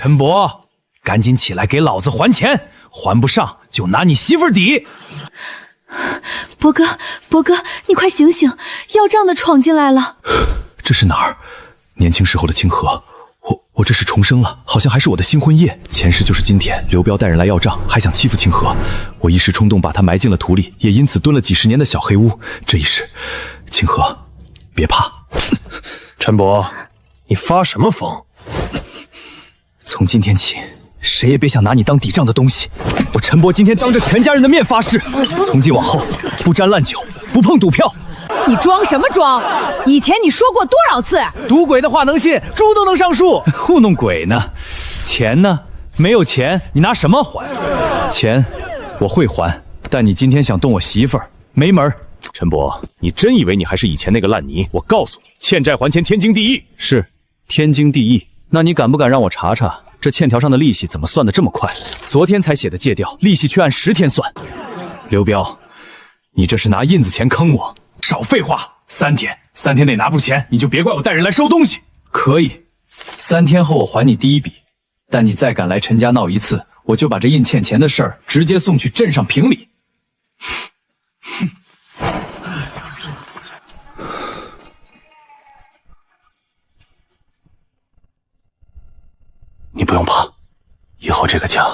陈伯，赶紧起来给老子还钱，还不上就拿你媳妇抵。伯哥，你快醒醒，要账的闯进来了。这是哪儿？年轻时候的清河，我这是重生了，好像还是我的新婚夜。前世就是今天，刘彪带人来要账，还想欺负清河，我一时冲动把他埋进了土里，也因此蹲了几十年的小黑屋。这一世，清河，别怕。陈伯，你发什么疯？从今天起，谁也别想拿你当抵账的东西。我陈伯今天当着全家人的面发誓，从今往后不沾烂酒，不碰赌票。你装什么装？以前你说过多少次？赌鬼的话能信，猪都能上树。糊弄鬼呢？钱呢？没有钱，你拿什么还？钱我会还，但你今天想动我媳妇儿，没门儿。陈伯，你真以为你还是以前那个烂泥？我告诉你，欠债还钱天经地义。是，天经地义。那你敢不敢让我查查，这欠条上的利息怎么算得这么快？昨天才写的借调，利息却按10天算。刘彪，你这是拿印子钱坑我！少废话，3天内拿不出钱，你就别怪我带人来收东西。可以，3天后我还你第一笔，但你再敢来陈家闹一次，我就把这印欠钱的事儿直接送去镇上评理。你不用怕，以后这个家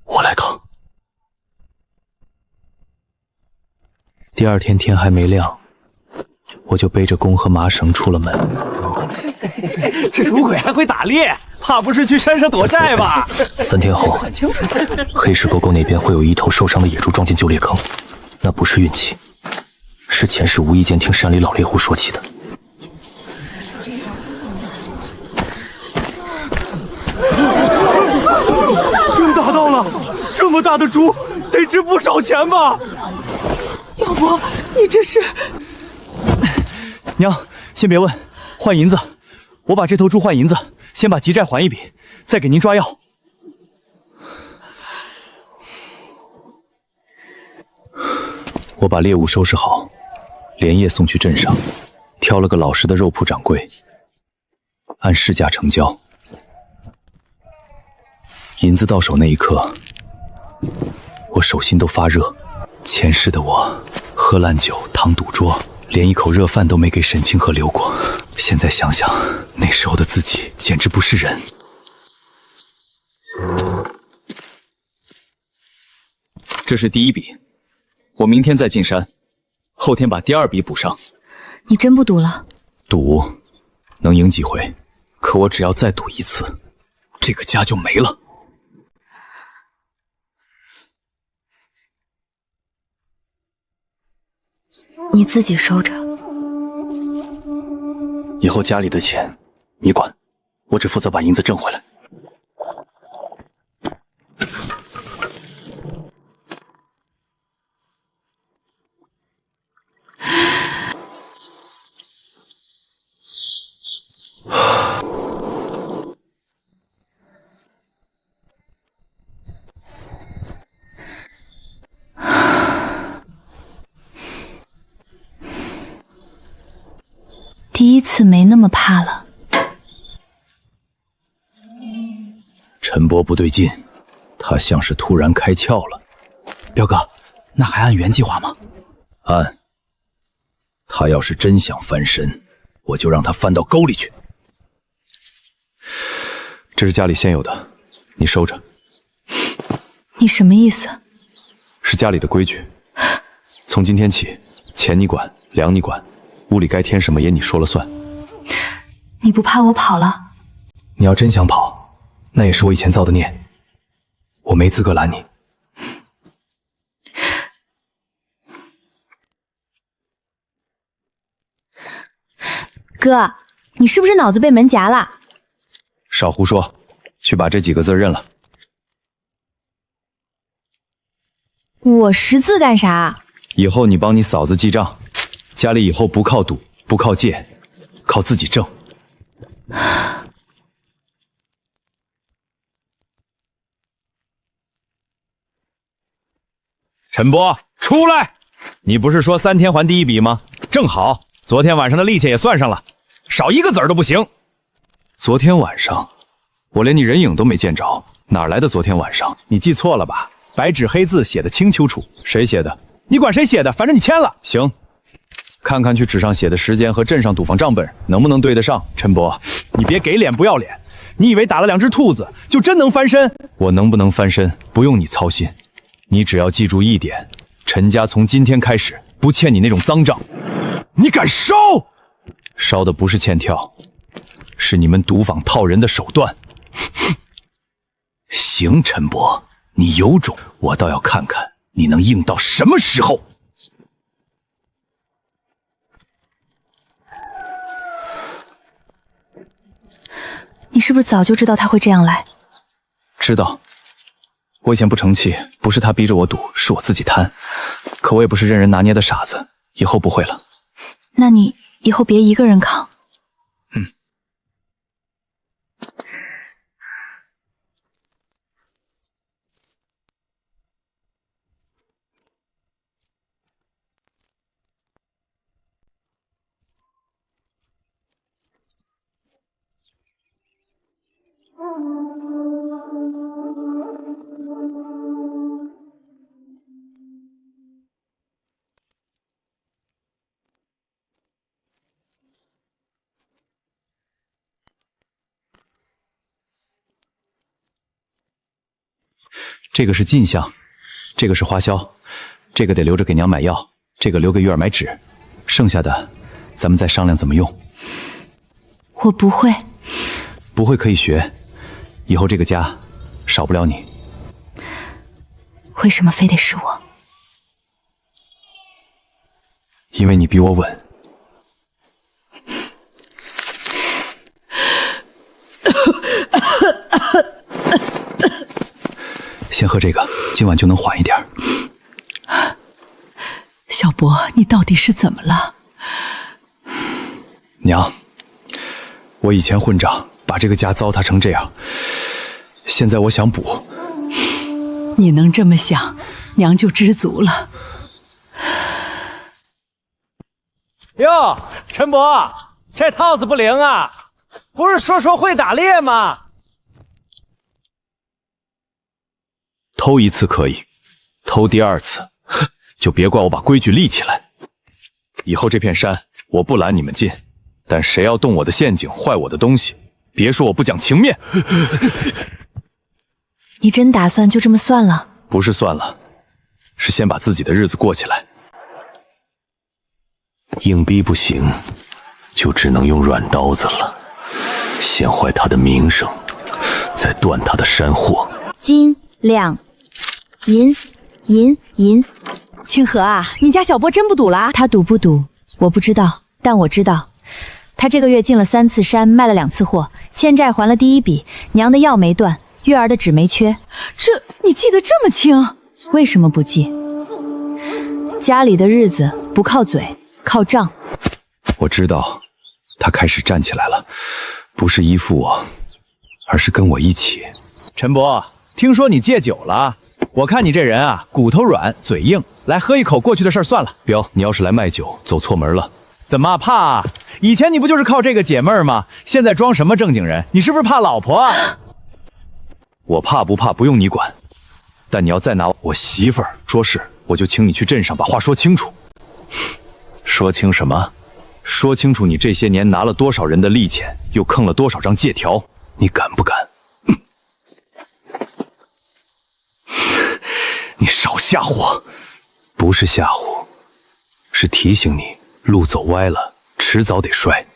我来扛。第二天天还没亮，我就背着弓和麻绳出了门。这赌鬼还会打猎，怕不是去山上躲债吧？3天后，黑石沟沟那边会有一头受伤的野猪撞进旧猎坑，那不是运气，是前世无意间听山里老猎户说起的。真打到了，这么大的猪得值不少钱吧？小伯，你这是……娘，先别问，换银子，我把这头猪换银子，先把急债还一笔，再给您抓药。我把猎物收拾好，连夜送去镇上，挑了个老实的肉铺掌柜，按市价成交。银子到手那一刻，我手心都发热。前世的我，喝烂酒，躺赌桌，连一口热饭都没给沈清河留过。现在想想，那时候的自己简直不是人。这是第一笔，我明天再进山，后天把第2笔补上。你真不赌了？赌，能赢几回？可我只要再赌一次，这个家就没了。你自己收着。以后家里的钱你管，我只负责把银子挣回来。第一次没那么怕了。陈伯不对劲，他像是突然开窍了。彪哥，那还按原计划吗？按。他要是真想翻身，我就让他翻到沟里去。这是家里现有的，你收着。你什么意思？是家里的规矩。从今天起，钱你管，粮你管，屋里该添什么也你说了算。你不怕我跑了？你要真想跑，那也是我以前造的孽，我没资格拦你。哥，你是不是脑子被门夹了？少胡说，去把这几个字认了。我识字干啥？以后你帮你嫂子记账，家里以后不靠赌，不靠借，靠自己挣。陈伯，出来！你不是说3天还第一笔吗？正好，昨天晚上的利息也算上了，少一个子儿都不行。昨天晚上，我连你人影都没见着，哪来的昨天晚上？你记错了吧？白纸黑字写的清清楚。谁写的？你管谁写的，反正你签了。行，看看去纸上写的时间和镇上赌坊账本能不能对得上。陈伯，你别给脸不要脸！你以为打了2只兔子就真能翻身？我能不能翻身不用你操心，你只要记住一点，陈家从今天开始不欠你那种脏账。你敢烧？烧的不是欠条，是你们赌坊套人的手段。行，陈伯，你有种，我倒要看看你能硬到什么时候。你是不是早就知道他会这样来？知道。我以前不成器，不是他逼着我赌，是我自己贪。可我也不是任人拿捏的傻子，以后不会了。那你以后别一个人扛。这个是进项，这个是花销，这个得留着给娘买药，这个留给月儿买纸，剩下的咱们再商量怎么用。我不会。不会可以学，以后这个家少不了你。为什么非得是我？因为你比我稳。先喝这个，今晚就能缓一点。小伯，你到底是怎么了？娘，我以前混账，把这个家糟蹋成这样，现在我想补。你能这么想，娘就知足了。哟，陈伯，这套子不灵啊！不是说会打猎吗？偷一次可以，偷第2次，就别怪我把规矩立起来。以后这片山我不拦你们进，但谁要动我的陷阱，坏我的东西，别说我不讲情面。你真打算就这么算了？不是算了，是先把自己的日子过起来。硬逼不行，就只能用软刀子了，先坏他的名声，再断他的山货。金两银银银。清河啊，你家小波真不赌了？他赌不赌我不知道，但我知道他这个月进了3次山，卖了2次货，欠债还了第1笔，娘的药没断，月儿的纸没缺。这你记得这么清？为什么不记？家里的日子不靠嘴，靠账。我知道他开始站起来了，不是依附我，而是跟我一起。陈伯，听说你戒酒了，我看你这人啊，骨头软，嘴硬。来喝一口，过去的事儿算了。彪，你要是来卖酒，走错门了。怎么怕啊？以前你不就是靠这个解闷儿吗？现在装什么正经人？你是不是怕老婆啊？我怕不怕不用你管，但你要再拿我媳妇儿说事，我就请你去镇上把话说清楚。说清什么？说清楚你这些年拿了多少人的利钱，又坑了多少张借条，你敢不敢？你少吓唬！不是吓唬，是提醒你，路走歪了，迟早得摔。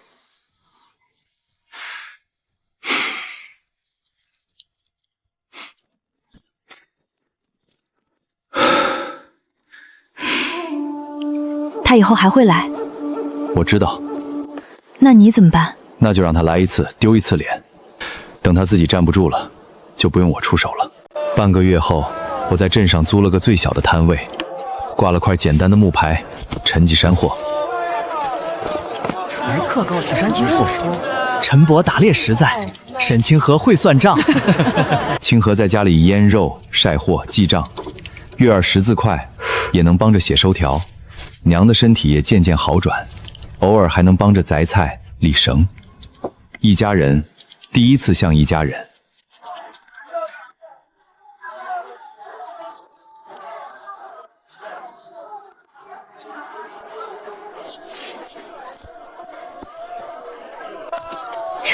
他以后还会来。我知道。那你怎么办？那就让他来一次，丢一次脸。等他自己站不住了，就不用我出手了。半个月后，我在镇上租了个最小的摊位，挂了块简单的木牌，沉积山货。儿克高铁山青树。陈伯打猎实在，沈清河会算账。清河在家里腌肉、晒货、记账，月儿识字快，也能帮着写收条。娘的身体也渐渐好转，偶尔还能帮着择菜、理绳。一家人，第一次像一家人，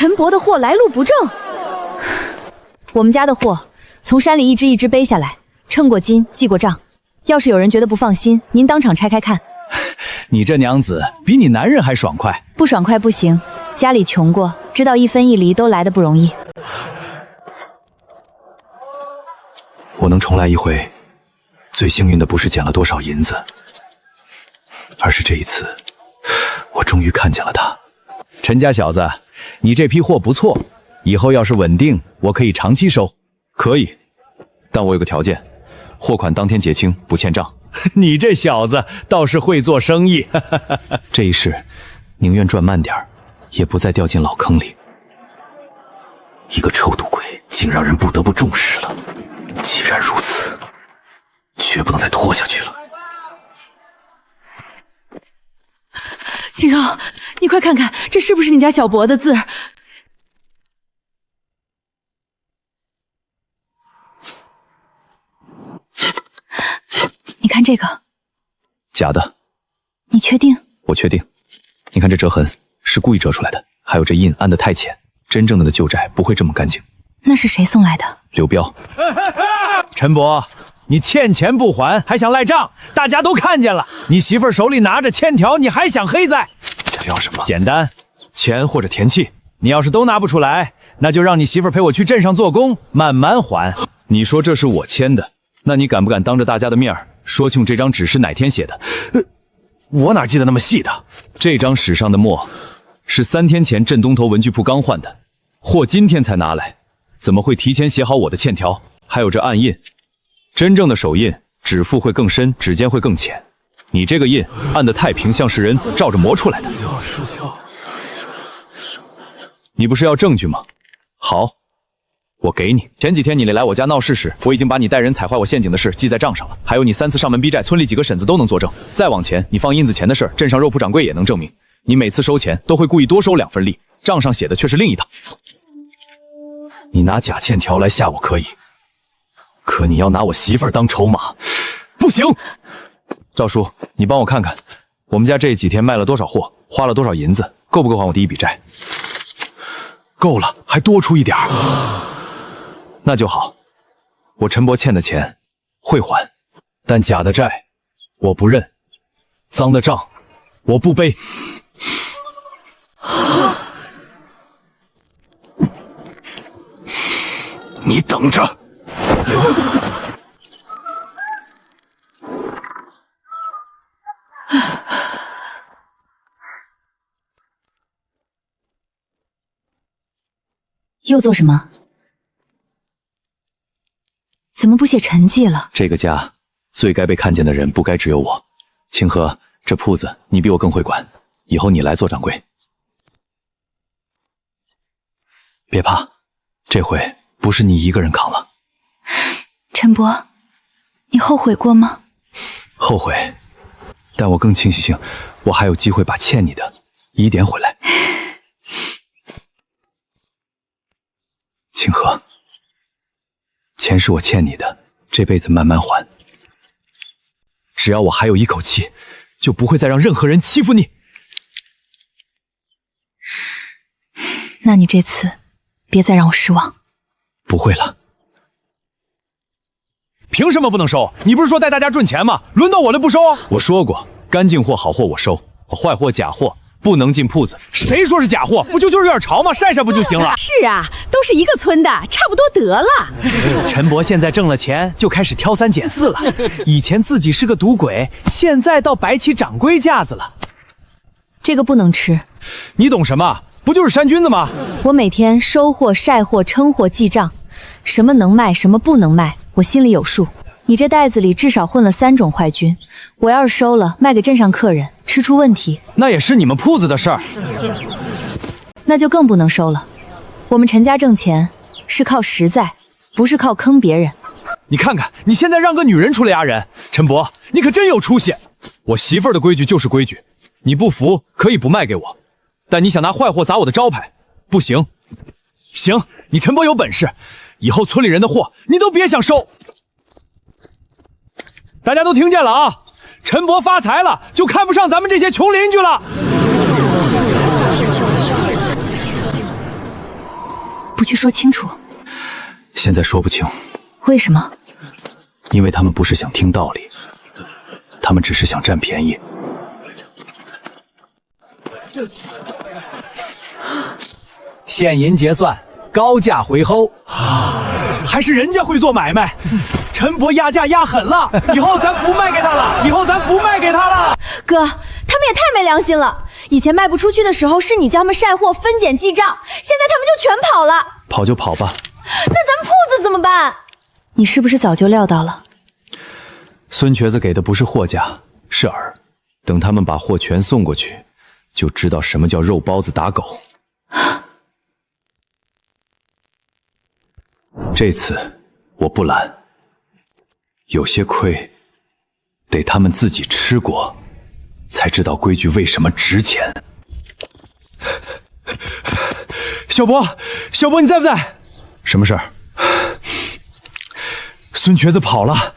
陈伯的货来路不正。我们家的货从山里一只一只背下来，称过斤，记过账。要是有人觉得不放心，您当场拆开看。你这娘子比你男人还爽快。不爽快不行，家里穷过，知道一分一厘都来得不容易。我能重来一回，最幸运的不是捡了多少银子，而是这一次，我终于看见了他。陈家小子，你这批货不错，以后要是稳定，我可以长期收。可以，但我有个条件，货款当天结清，不欠账。你这小子倒是会做生意。这一世，宁愿赚慢点儿，也不再掉进老坑里。一个臭赌鬼，竟让人不得不重视了。既然如此，绝不能再拖下去了。青浩，你快看看，这是不是你家小伯的字？你看这个，假的。你确定？我确定。你看这折痕是故意折出来的，还有这印按得太浅，真正的旧债不会这么干净。那是谁送来的？刘彪。陈伯，你欠钱不还，还想赖账？大家都看见了，你媳妇儿手里拿着欠条，你还想黑在？想要什么？简单，钱或者田契。你要是都拿不出来，那就让你媳妇儿陪我去镇上做工，慢慢还。你说这是我签的，那你敢不敢当着大家的面说清这张纸是哪天写的？我哪记得那么细的？这张纸上的墨是3天前镇东头文具铺刚换的，货今天才拿来，怎么会提前写好我的欠条？还有这暗印，真正的手印，指腹会更深，指尖会更浅。你这个印按得太平，像是人照着磨出来的。你不是要证据吗？好，我给你。前几天你来我家闹事时，我已经把你带人踩坏我陷阱的事记在账上了，还有你3次上门逼债，村里几个婶子都能作证。再往前，你放银子钱的事，镇上肉铺掌柜也能证明。你每次收钱都会故意多收2份利，账上写的却是另一套。你拿假欠条来吓我可以，可你要拿我媳妇儿当筹码，不行。赵叔，你帮我看看，我们家这几天卖了多少货，花了多少银子，够不够还我第一笔债？够了，还多出一点儿。那就好，我陈伯欠的钱会还，但假的债我不认，脏的账我不背。你等着！又做什么？怎么不写陈记了？这个家最该被看见的人不该只有我。清河，这铺子你比我更会管，以后你来做掌柜。别怕，这回不是你一个人扛了。陈伯，你后悔过吗？后悔，但我更庆幸，我还有机会把欠你的疑点回来。清河，钱是我欠你的，这辈子慢慢还。只要我还有一口气，就不会再让任何人欺负你。那你这次别再让我失望。不会了。凭什么不能收？你不是说带大家赚钱吗？轮到我了不收？我说过，干净货、好货我收，坏货、假货不能进铺子。谁说是假货？不就是有点潮吗？晒晒不就行了？是啊，都是一个村的，差不多得了。陈伯现在挣了钱，就开始挑三拣四了。以前自己是个赌鬼，现在倒摆起掌柜架子了。这个不能吃。你懂什么？不就是山君子吗？我每天收货、晒货、称货、记账，什么能卖，什么不能卖，我心里有数。你这袋子里至少混了3种坏菌，我要是收了，卖给镇上客人，吃出问题，那也是你们铺子的事儿。那就更不能收了。我们陈家挣钱是靠实在，不是靠坑别人。你看看，你现在让个女人出来压人，陈伯，你可真有出息。我媳妇儿的规矩就是规矩，你不服可以不卖给我，但你想拿坏货砸我的招牌，不行。行，你陈伯有本事，以后村里人的货你都别想收。大家都听见了啊！陈伯发财了，就看不上咱们这些穷邻居了。不去说清楚？现在说不清，为什么？因为他们不是想听道理，他们只是想占便宜。现银结算，高价回齁。还是人家会做买卖，陈伯压价压狠了，以后咱不卖给他了，以后咱不卖给他了。哥，他们也太没良心了！以前卖不出去的时候是你叫他们晒货分拣记账，现在他们就全跑了。跑就跑吧，那咱铺子怎么办？你是不是早就料到了？孙瘸子给的不是货价，是饵。等他们把货全送过去，就知道什么叫肉包子打狗。这次我不拦，有些亏得他们自己吃过，才知道规矩为什么值钱。小伯，小伯你在不在？什么事儿？孙瘸子跑了。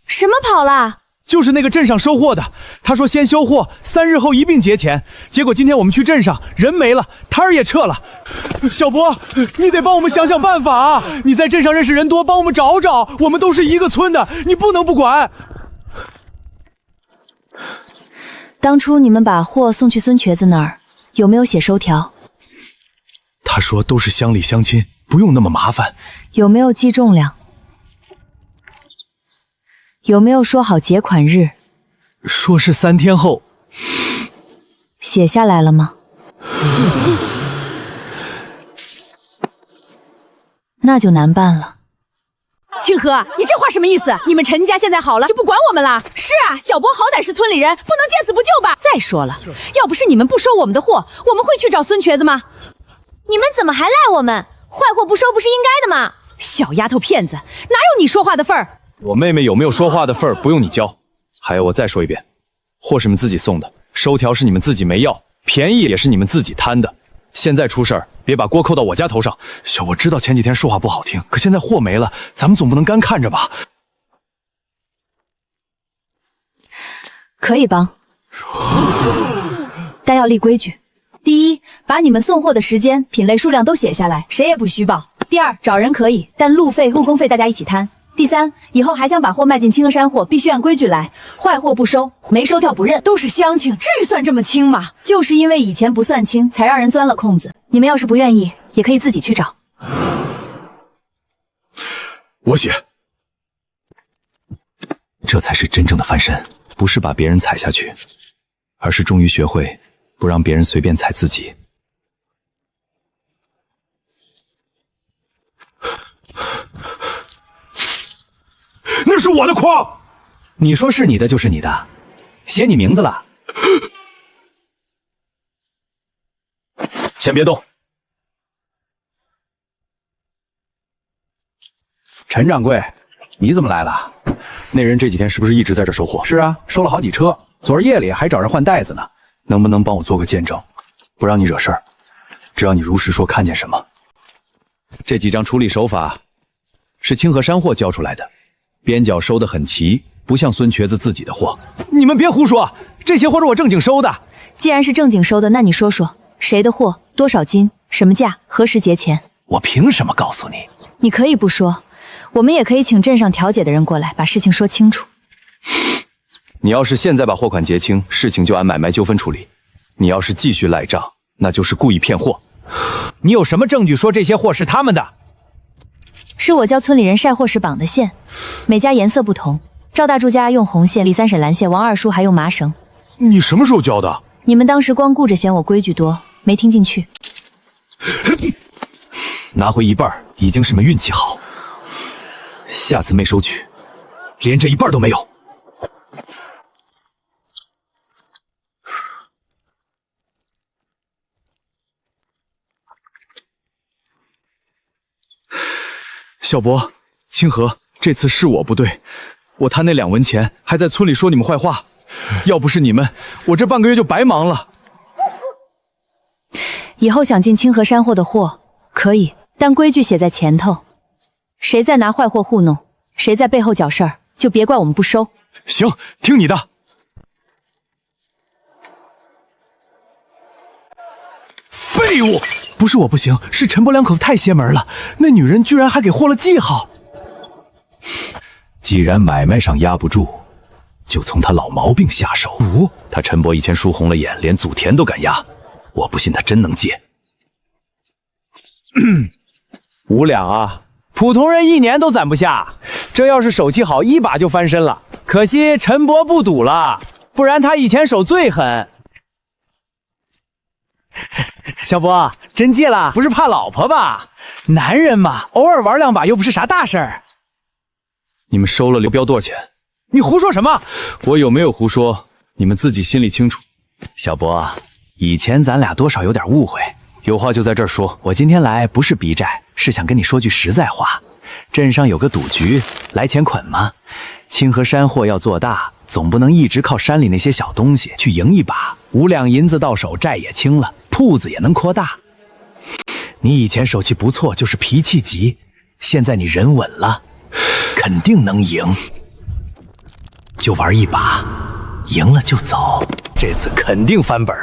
什么跑了？就是那个镇上收货的，他说先收货，3日后一并结钱。结果今天我们去镇上，人没了，摊儿也撤了。小伯，你得帮我们想想办法啊！你在镇上认识人多，帮我们找找。我们都是一个村的，你不能不管。当初你们把货送去孙瘸子那儿，有没有写收条？他说都是乡里乡亲，不用那么麻烦。有没有记重量？有没有说好结款日？说是3天后。写下来了吗？那就难办了。清河，你这话什么意思？你们陈家现在好了就不管我们了？是啊，小伯好歹是村里人，不能见死不救吧？再说了，要不是你们不收我们的货，我们会去找孙瘸子吗？你们怎么还赖我们？坏货不收不是应该的吗？小丫头片子，哪有你说话的份儿？我妹妹有没有说话的份儿，不用你教。还有，我再说一遍，货是你们自己送的，收条是你们自己没要，便宜也是你们自己贪的。现在出事儿，别把锅扣到我家头上。小我知道前几天说话不好听，可现在货没了，咱们总不能干看着吧？可以帮，但要立规矩。第一，把你们送货的时间、品类、数量都写下来，谁也不虚报。第二，找人可以，但路费、误工费大家一起摊。第三，以后还想把货卖进清河山货，必须按规矩来，坏货不收，没收条不认。都是乡亲，至于算这么清吗？就是因为以前不算清，才让人钻了空子。你们要是不愿意，也可以自己去找。我写。这才是真正的翻身，不是把别人踩下去，而是终于学会不让别人随便踩自己。那是我的筐，你说是你的就是你的，写你名字了。先别动。陈掌柜，你怎么来了？那人这几天是不是一直在这收货？是啊，收了好几车，昨儿夜里还找人换袋子呢。能不能帮我做个见证，不让你惹事儿？只要你如实说看见什么。这几张处理手法是清河山货交出来的，边角收得很齐，不像孙瘸子自己的货。你们别胡说，这些货是我正经收的。既然是正经收的，那你说说谁的货，多少斤，什么价，何时结钱？我凭什么告诉你？你可以不说，我们也可以请镇上调解的人过来，把事情说清楚。你要是现在把货款结清，事情就按买卖纠纷处理；你要是继续赖账，那就是故意骗货。你有什么证据说这些货是他们的？是我教村里人晒货时绑的线，每家颜色不同。赵大柱家用红线，李三婶蓝线，王二叔还用麻绳。你什么时候教的？你们当时光顾着嫌我规矩多，没听进去。拿回一半已经是你们运气好，下次没收取，连这一半都没有。小伯，清河，这次是我不对，我贪那2文钱，还在村里说你们坏话。要不是你们，我这半个月就白忙了。以后想进清河山货的货可以，但规矩写在前头，谁再拿坏货糊弄，谁在背后搅事儿，就别怪我们不收。行，听你的。废物，不是我不行，是陈伯两口子太邪门了。那女人居然还给霍了记号。既然买卖上压不住，就从他老毛病下手。他陈伯以前输红了眼，连祖田都敢压，我不信他真能借。5两啊，普通人1年都攒不下。这要是手气好，一把就翻身了。可惜陈伯不赌了，不然他以前手最狠。小伯，真借了，不是怕老婆吧？男人嘛，偶尔玩2把又不是啥大事儿。你们收了刘彪多少钱？你胡说什么？我有没有胡说，你们自己心里清楚。小伯，以前咱俩多少有点误会，有话就在这儿说。我今天来不是逼债，是想跟你说句实在话。镇上有个赌局，来钱捆吗？清河山货要做大，总不能一直靠山里那些小东西去赢一把。5两银子到手，债也清了，铺子也能扩大。你以前手气不错，就是脾气急，现在你人稳了，肯定能赢。就玩1把，赢了就走，这次肯定翻本。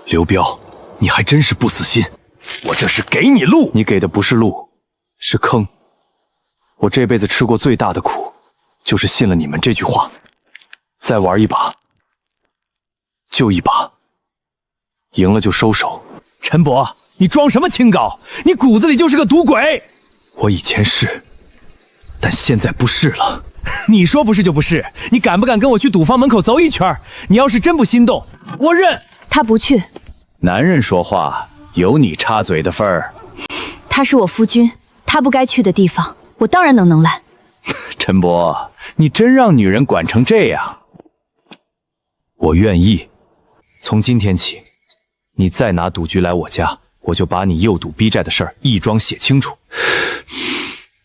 刘彪，你还真是不死心。我这是给你路，你给的不是路，是坑。我这辈子吃过最大的苦，就是信了你们这句话。再玩1把，就1把，赢了就收手。陈伯，你装什么清高？你骨子里就是个赌鬼。我以前是，但现在不是了。你说不是就不是，你敢不敢跟我去赌坊门口走一圈？你要是真不心动，我认。他不去。男人说话有你插嘴的份儿。他是我夫君，他不该去的地方，我当然能拦。陈伯，你真让女人管成这样。我愿意。从今天起，你再拿赌局来我家，我就把你诱赌逼债的事儿一桩写清楚。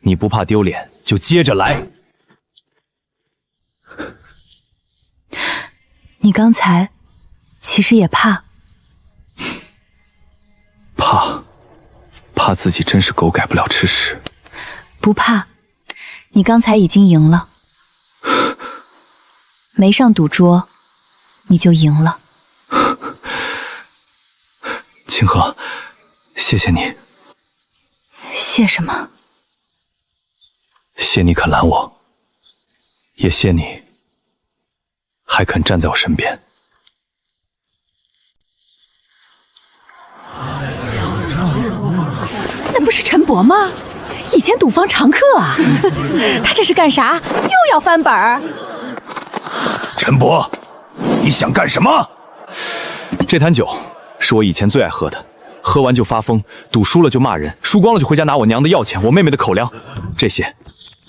你不怕丢脸，就接着来。你刚才其实也怕。怕自己真是狗改不了吃屎。不怕，你刚才已经赢了。没上赌桌，你就赢了。清河，谢谢你。谢什么？谢你肯拦我，也谢你还肯站在我身边。那不是陈伯吗？以前赌坊常客啊。他这是干啥？又要翻本儿？陈伯，你想干什么？这坛酒是我以前最爱喝的，喝完就发疯，赌输了就骂人，输光了就回家拿我娘的药钱，我妹妹的口粮，这些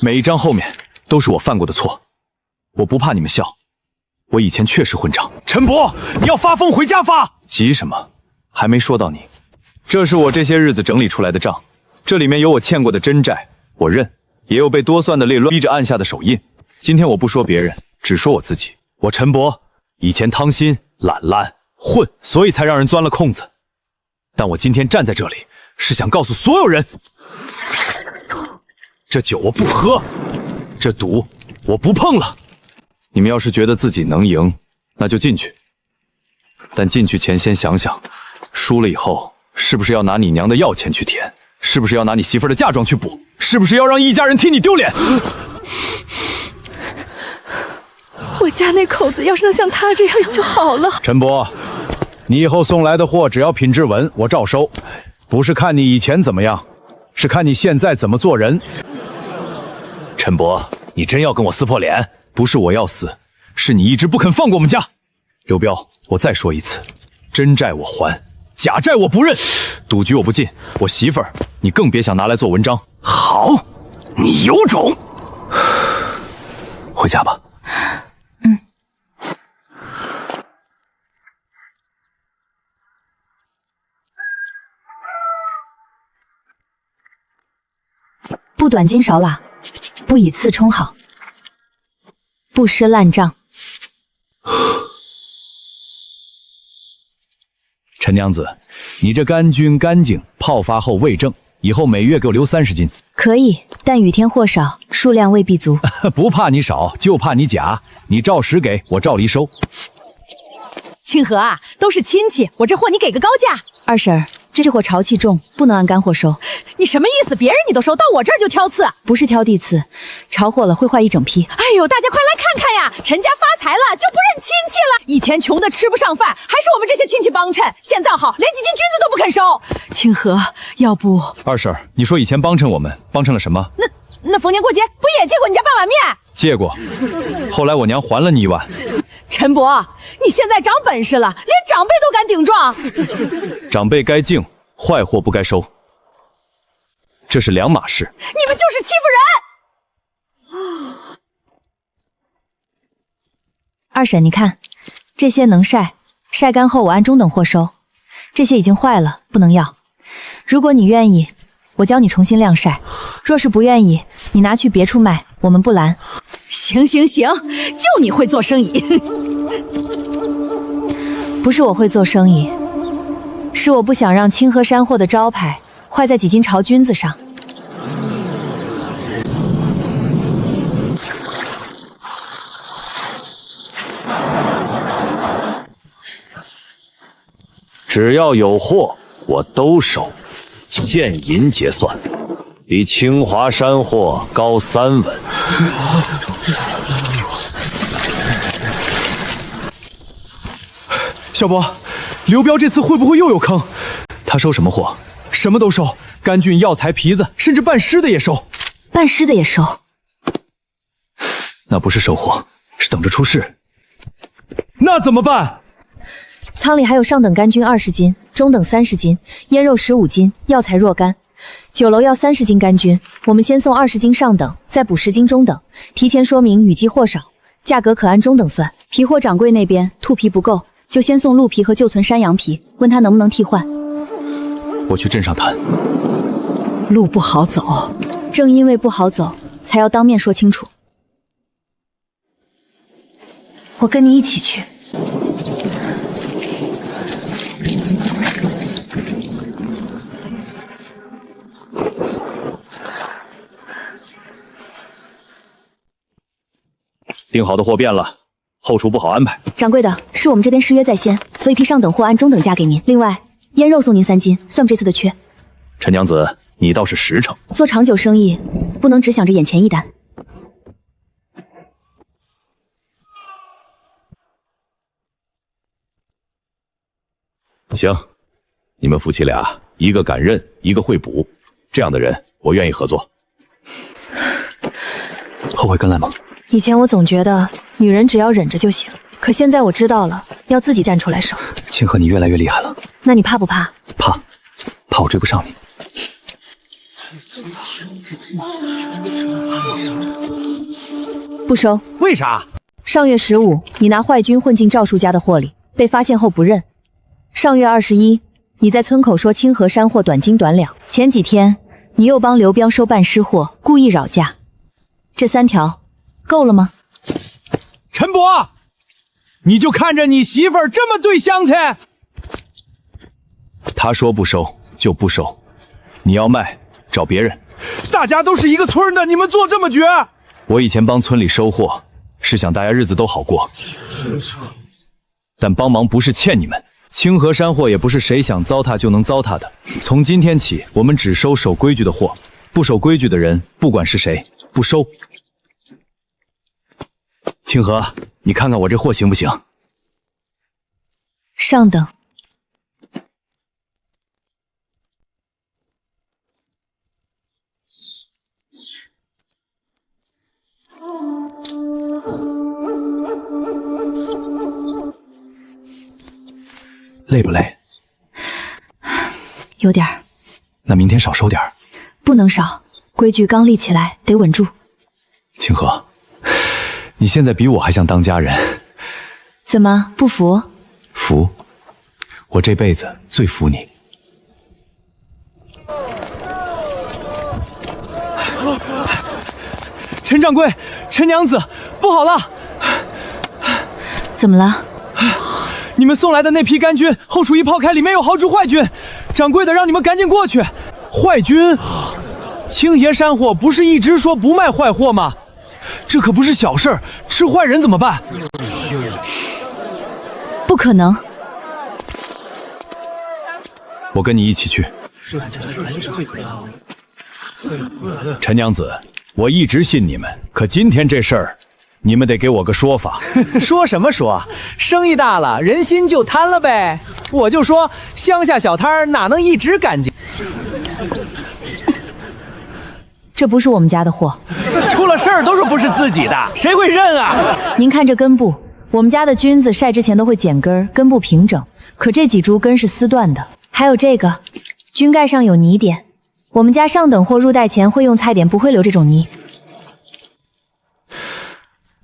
每一张后面都是我犯过的错。我不怕你们笑，我以前确实混账。陈伯，你要发疯回家发。急什么？还没说到你。这是我这些日子整理出来的账，这里面有我欠过的真债，我认，也有被多算的累乱逼着按下的手印。今天我不说别人，只说我自己。我陈伯以前贪心、懒混，所以才让人钻了空子。但我今天站在这里，是想告诉所有人，这酒我不喝，这赌我不碰了。你们要是觉得自己能赢，那就进去。但进去前先想想，输了以后是不是要拿你娘的药钱去填？是不是要拿你媳妇儿的嫁妆去补？是不是要让一家人替你丢脸？我家那口子要是能像他这样就好了。陈伯，你以后送来的货只要品质稳，我照收。不是看你以前怎么样，是看你现在怎么做人。陈伯，你真要跟我撕破脸？不是我要撕，是你一直不肯放过我们家。刘彪，我再说一次，真债我还，假债我不认。赌局我不进，我媳妇儿你更别想拿来做文章。好，你有种。回家吧。不短斤少瓦，不以次充好，不失烂账。陈娘子，你这干菌干净，泡发后味正，以后每月给我留30斤。可以，但雨天货少，数量未必足。不怕你少，就怕你假。你照实给我，照例收。清河啊，都是亲戚，我这货你给个高价。二婶儿，这货潮气重，不能按干货收。你什么意思？别人你都收，到我这儿就挑刺？不是挑地刺，潮货了会坏一整批。哎呦，大家快来看看呀！陈家发财了，就不认亲戚了。以前穷的吃不上饭，还是我们这些亲戚帮衬。现在好，连几斤菌子都不肯收。清河，要不二婶，你说以前帮衬我们，帮衬了什么？那逢年过节不也借过你家半碗面？借过，后来我娘还了你1碗。陈伯，你现在长本事了，连长辈都敢顶撞。长辈该敬，坏货不该收，这是两码事。你们就是欺负人！二婶，你看，这些能晒，晒干后我按中等货收。这些已经坏了，不能要。如果你愿意，我教你重新晾晒；若是不愿意，你拿去别处卖，我们不拦。行，就你会做生意。不是我会做生意，是我不想让清河山货的招牌坏在几斤潮菌子上。只要有货，我都收，现银结算，比清华山货高3文。小伯，刘彪这次会不会又有坑？他收什么货？什么都收，干菌、药材、皮子，甚至半湿的也收。半湿的也收。那不是收货，是等着出事。那怎么办？仓里还有上等干菌20斤，中等30斤，腌肉15斤，药材若干。酒楼要30斤干菌，我们先送20斤上等，再补10斤中等。提前说明雨季货少，价格可按中等算。皮货掌柜那边兔皮不够，就先送鹿皮和旧存山羊皮，问他能不能替换。我去镇上谈。路不好走，正因为不好走，才要当面说清楚。我跟你一起去。订好的货变了，后厨不好安排。掌柜的，是我们这边失约在先，所以批上等货按中等价给您。另外，腌肉送您3斤，算不这次的缺。陈娘子，你倒是实诚。做长久生意，不能只想着眼前一单。行，你们夫妻俩一个敢认，一个会补，这样的人我愿意合作。后悔跟来吗？以前我总觉得女人只要忍着就行，可现在我知道了，要自己站出来守。清河，你越来越厉害了。那你怕不怕？怕我追不上你。不收。为啥？上月15，你拿坏菌混进赵叔家的货里，被发现后不认。上月21，你在村口说清河山货短斤短两。前几天，你又帮刘彪收半湿货，故意扰价。这3条够了吗？陈伯，你就看着你媳妇儿这么对乡亲。他说不收就不收，你要卖找别人。大家都是一个村的，你们做这么绝？我以前帮村里收货，是想大家日子都好过，但帮忙不是欠你们。清河山货也不是谁想糟蹋就能糟蹋的。从今天起，我们只收守规矩的货，不守规矩的人，不管是谁，不收。清河，你看看我这货行不行？上等。累不累？有点儿。那明天少收点儿。不能少，规矩刚立起来得稳住。清河，你现在比我还像当家人。怎么不服？服，我这辈子最服你。陈掌柜，陈娘子，不好了！怎么了？你们送来的那批干菌，后厨一泡开，里面有豪猪坏菌。掌柜的让你们赶紧过去。坏菌？清爷山货不是一直说不卖坏货吗？这可不是小事儿，吃坏人怎么办？不可能！我跟你一起去。陈娘子，我一直信你们，可今天这事儿，你们得给我个说法。说什么说？生意大了，人心就贪了呗。我就说，乡下小摊儿哪能一直干净？这不是我们家的货，出了事儿都说不是自己的，谁会认啊？您看这根部，我们家的菌子晒之前都会剪根儿，根部平整，可这几株根是撕断的。还有这个，菌盖上有泥点，我们家上等货入袋前会用菜扁，不会留这种泥。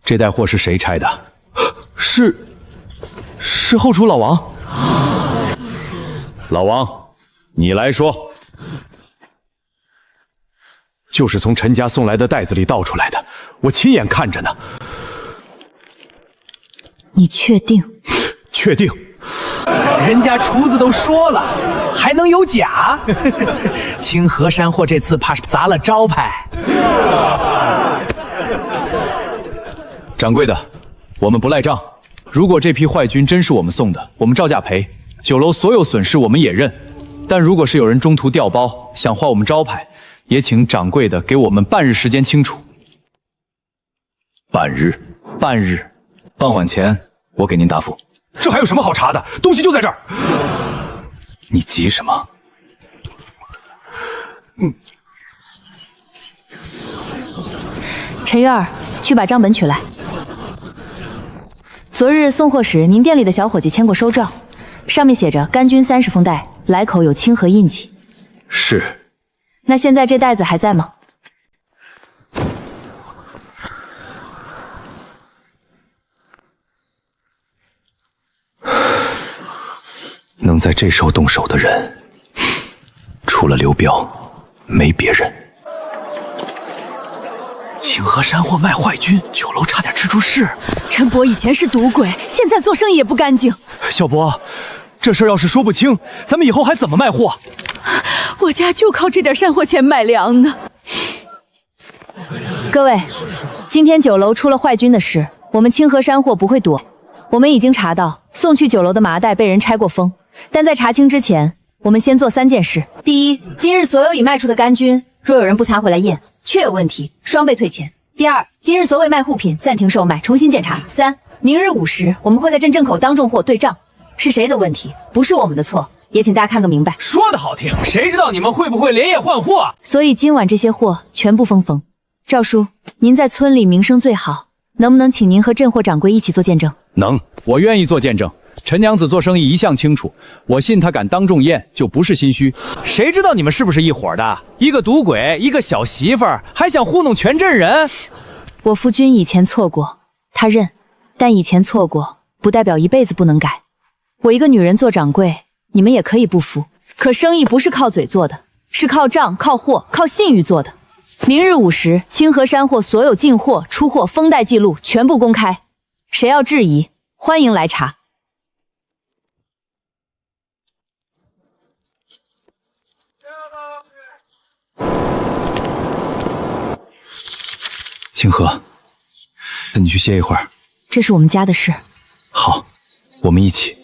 这袋货是谁拆的？是后厨老王。老王，你来说。就是从陈家送来的袋子里倒出来的，我亲眼看着呢。你确定？确定。人家厨子都说了，还能有假？清河山货这次怕是砸了招牌。掌柜的，我们不赖账。如果这批坏菌真是我们送的，我们照价赔。酒楼所有损失我们也认。但如果是有人中途调包，想坏我们招牌，也请掌柜的给我们半日时间清楚。半日，傍晚前我给您答复。这还有什么好查的？东西就在这儿。你急什么？陈月儿，去把账本取来。昨日送货时，您店里的小伙计签过收账，上面写着干菌30封袋，来口有清河印记。是。那现在这袋子还在吗？能在这时候动手的人，除了刘彪，没别人。清河山货卖坏菌，酒楼差点吃出事。陈伯以前是赌鬼，现在做生意也不干净。小伯，这事儿要是说不清，咱们以后还怎么卖货？我家就靠这点山货钱买粮呢。各位，今天酒楼出了坏菌的事，我们清河山货不会躲。我们已经查到送去酒楼的麻袋被人拆过封，但在查清之前，我们先做3件事：第一，今日所有已卖出的干菌，若有人不查回来验，确有问题，双倍退钱；第二，今日所未卖货品暂停售卖，重新检查；三，明日5时我们会在镇正口当众货对账，是谁的问题，不是我们的错，也请大家看个明白。说的好听，谁知道你们会不会连夜换货？所以今晚这些货全部封封。赵叔，您在村里名声最好，能不能请您和镇货掌柜一起做见证？能，我愿意做见证。陈娘子做生意一向清楚，我信她敢当众验，就不是心虚。谁知道你们是不是一伙的？一个赌鬼，一个小媳妇儿，还想糊弄全镇人？我夫君以前错过，他认，但以前错过不代表一辈子不能改。我一个女人做掌柜，你们也可以不服，可生意不是靠嘴做的，是靠账、靠货、靠信誉做的。明日5时，清河山货所有进货、出货封袋记录全部公开，谁要质疑，欢迎来查。清河，你去歇一会儿。这是我们家的事。好，我们一起。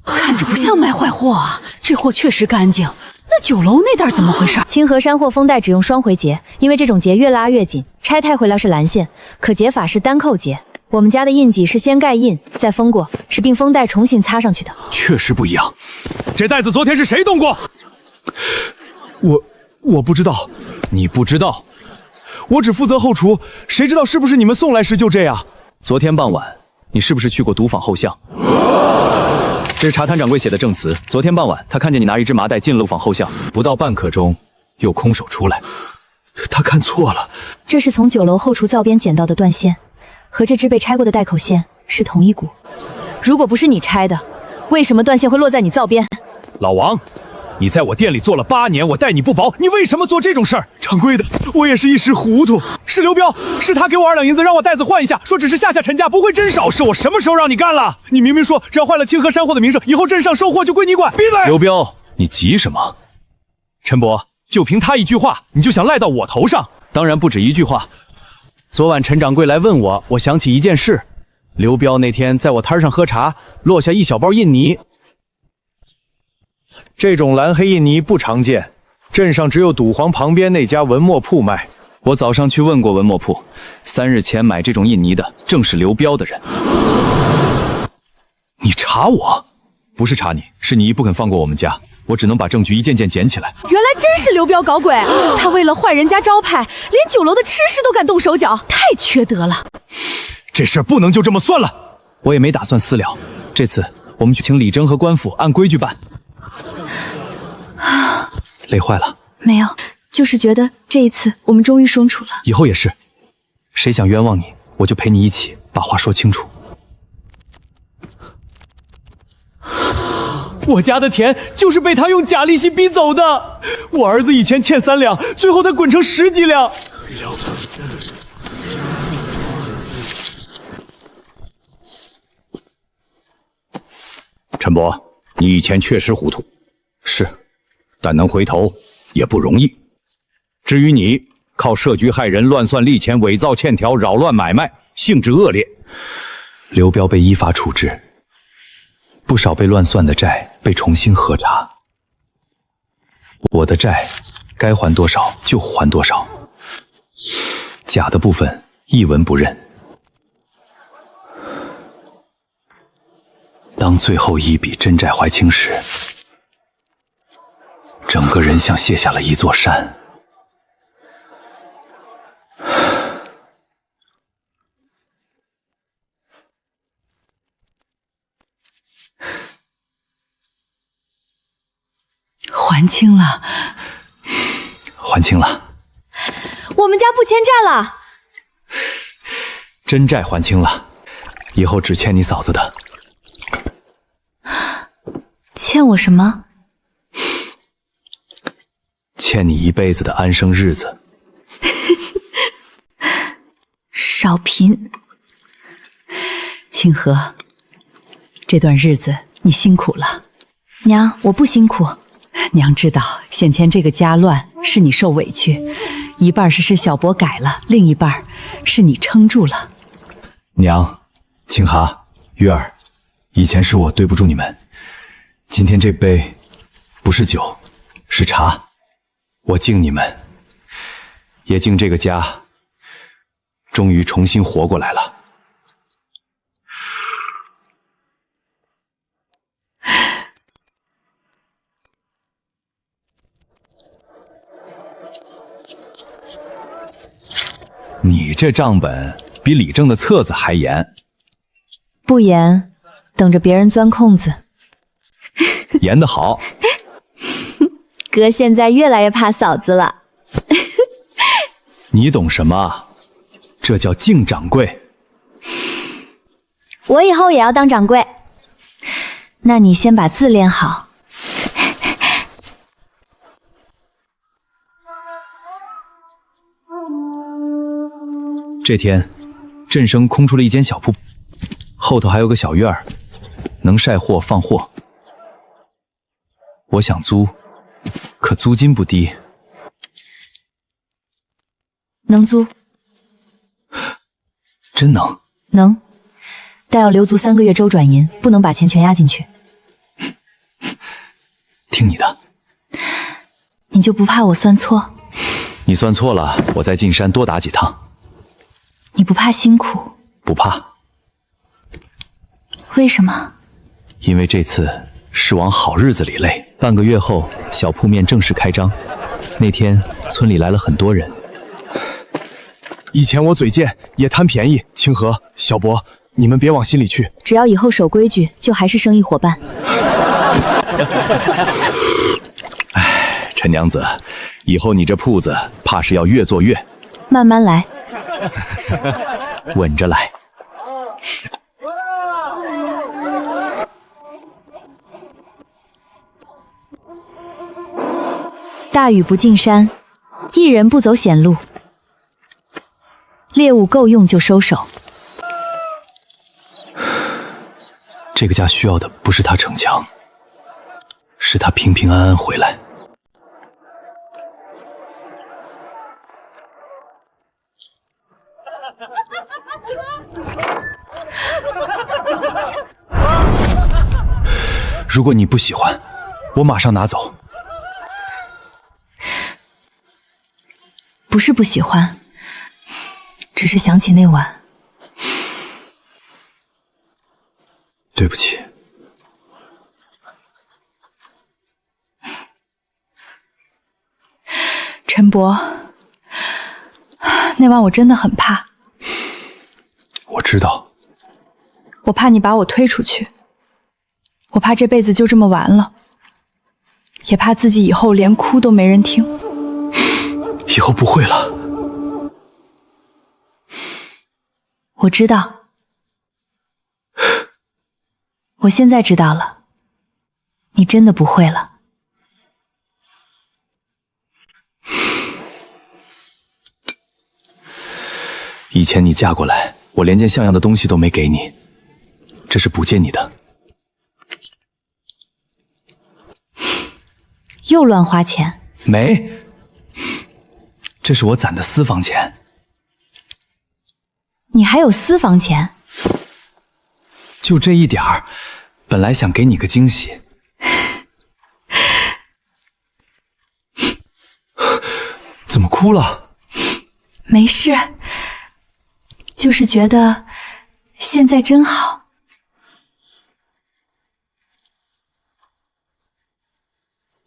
看着不像卖坏货啊，这货确实干净。那酒楼那袋怎么回事？清河山货封袋只用双回结，因为这种结越拉越紧，拆太回来是蓝线，可结法是单扣结。我们家的印记是先盖印再封过，是并封袋重新擦上去的。确实不一样。这袋子昨天是谁动过？我不知道。你不知道？我只负责后厨，谁知道是不是你们送来时就这样？昨天傍晚，你是不是去过赌坊后巷？这是茶摊掌柜写的证词。昨天傍晚，他看见你拿一只麻袋进了赌坊后巷，不到半刻钟，又空手出来。他看错了。这是从酒楼后厨灶边捡到的断线，和这只被拆过的袋口线是同一股。如果不是你拆的，为什么断线会落在你灶边？老王，你在我店里做了8年，我待你不薄，你为什么做这种事儿？掌柜的，我也是一时糊涂。是刘彪，是他给我2两银子让我袋子换一下，说只是下陈价，不会真少事。我什么时候让你干了？你明明说只要坏了清河山货的名声，以后镇上收货就归你管。闭嘴！刘彪，你急什么？陈伯，就凭他一句话，你就想赖到我头上？当然不止一句话。昨晚陈掌柜来问我，我想起一件事。刘彪那天在我摊上喝茶，落下一小包印泥。这种蓝黑印泥不常见，镇上只有赌皇旁边那家文墨铺卖。我早上去问过文墨铺，3日前买这种印泥的正是刘彪的人。你查我？不是查你，是你不肯放过我们家，我只能把证据一件件捡起来。原来真是刘彪搞鬼，他为了坏人家招牌，连酒楼的吃食都敢动手脚，太缺德了。这事儿不能就这么算了。我也没打算私了，这次我们去请李征和官府按规矩办。累坏了？没有，就是觉得这一次我们终于松楚了。以后也是，谁想冤枉你，我就陪你一起把话说清楚。我家的田就是被他用假利息逼走的。我儿子以前欠3两，最后他滚成10几两。陈伯，你以前确实糊涂，是，但能回头也不容易。至于你靠设局害人、乱算利钱、伪造欠条、扰乱买卖，性质恶劣。刘彪被依法处置，不少被乱算的债被重新核查。我的债该还多少就还多少，假的部分一文不认。当最后一笔真债还清时，整个人像卸下了一座山。还清了，还清了，我们家不欠债了。真债还清了，以后只欠你嫂子的。欠我什么？欠你一辈子的安生日子。少贫。清河，这段日子你辛苦了。娘，我不辛苦。娘知道先前这个家乱是你受委屈，一半是小伯改了，另一半是你撑住了。娘，清hà、玉儿，以前是我对不住你们。今天这杯不是酒，是茶，我敬你们，也敬这个家终于重新活过来了。你这账本比李正的册子还严。不严，等着别人钻空子。严得好。哥现在越来越怕嫂子了。你懂什么？这叫敬掌柜。我以后也要当掌柜。那你先把字练好。这天，镇生空出了一间小铺，后头还有个小院儿，能晒货放货。我想租，可租金不低。能租？真能？能，但要留足3个月周转银，不能把钱全押进去。听你的。你就不怕我算错？你算错了，我再进山多打几趟。你不怕辛苦？不怕。为什么？因为这次是往好日子里累。半个月后，小铺面正式开张。那天村里来了很多人。以前我嘴贱，也贪便宜。清河、小伯，你们别往心里去。只要以后守规矩，就还是生意伙伴。哎，陈娘子，以后你这铺子怕是要越做越……慢慢来。稳着来。大雨不进山，一人不走险路。猎物够用就收手。这个家需要的不是他逞强，是他平平安安回来。如果你不喜欢，我马上拿走。不是不喜欢，只是想起那晚。对不起。陈博，那晚我真的很怕。我知道。我怕你把我推出去，我怕这辈子就这么完了，也怕自己以后连哭都没人听。以后不会了。我知道，我现在知道了，你真的不会了。以前你嫁过来，我连件像样的东西都没给你，这是补借你的。又乱花钱？没，这是我攒的私房钱。你还有私房钱？就这一点儿，本来想给你个惊喜。怎么哭了？没事，就是觉得现在真好。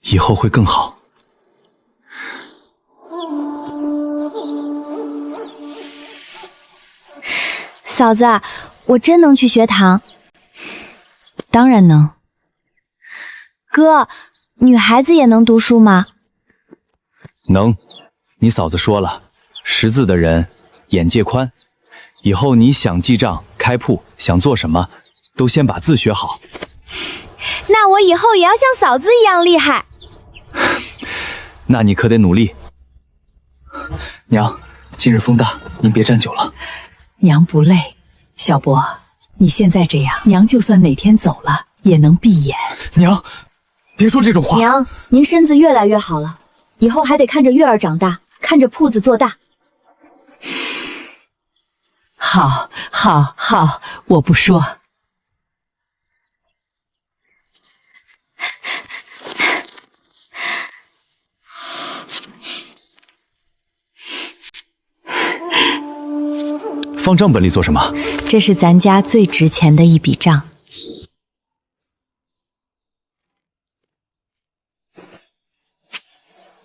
以后会更好。嫂子，我真能去学堂？当然能。哥，女孩子也能读书吗？能，你嫂子说了，识字的人眼界宽，以后你想记账、开铺，想做什么，都先把字学好。那我以后也要像嫂子一样厉害。那你可得努力。娘，今日风大，您别站久了。娘不累，小博，你现在这样，娘就算哪天走了，也能闭眼。娘，别说这种话。娘，您身子越来越好了，以后还得看着月儿长大，看着铺子做大。好，好，好，我不说。放账本里做什么？这是咱家最值钱的一笔账。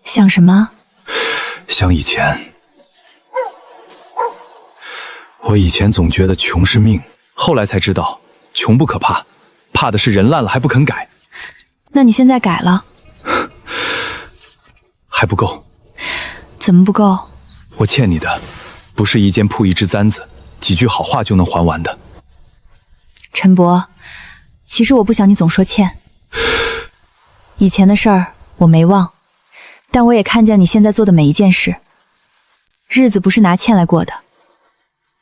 想什么？想以前。我以前总觉得穷是命，后来才知道，穷不可怕，怕的是人烂了还不肯改。那你现在改了？还不够。怎么不够？我欠你的，不是一件铺一只簪子，几句好话就能还完的。陈博，其实我不想你总说欠。以前的事儿我没忘，但我也看见你现在做的每一件事。日子不是拿欠来过的，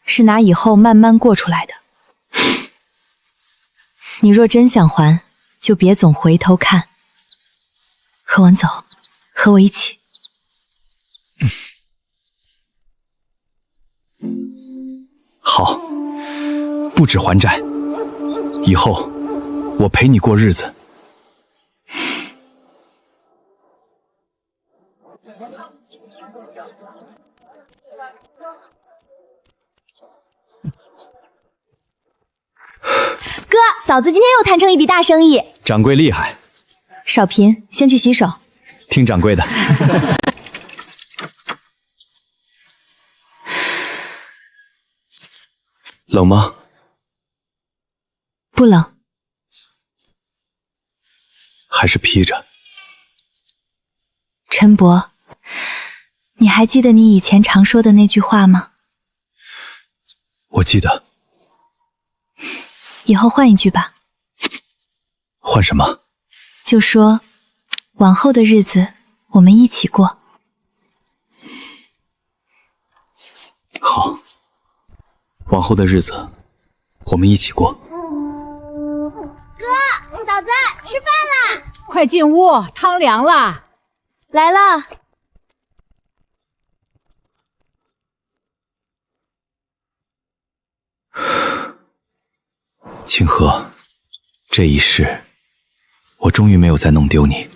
是拿以后慢慢过出来的。你若真想还，就别总回头看。喝完走，和我一起。好，不止还债，以后我陪你过日子。哥，嫂子今天又谈成一笔大生意。掌柜厉害。少贫，先去洗手。听掌柜的。冷吗？不冷。还是披着。陈博，你还记得你以前常说的那句话吗？我记得。以后换一句吧。换什么？就说往后的日子我们一起过。好，往后的日子我们一起过。哥，嫂子，吃饭啦！快进屋，汤凉了。来了。清河，这一世我终于没有再弄丢你。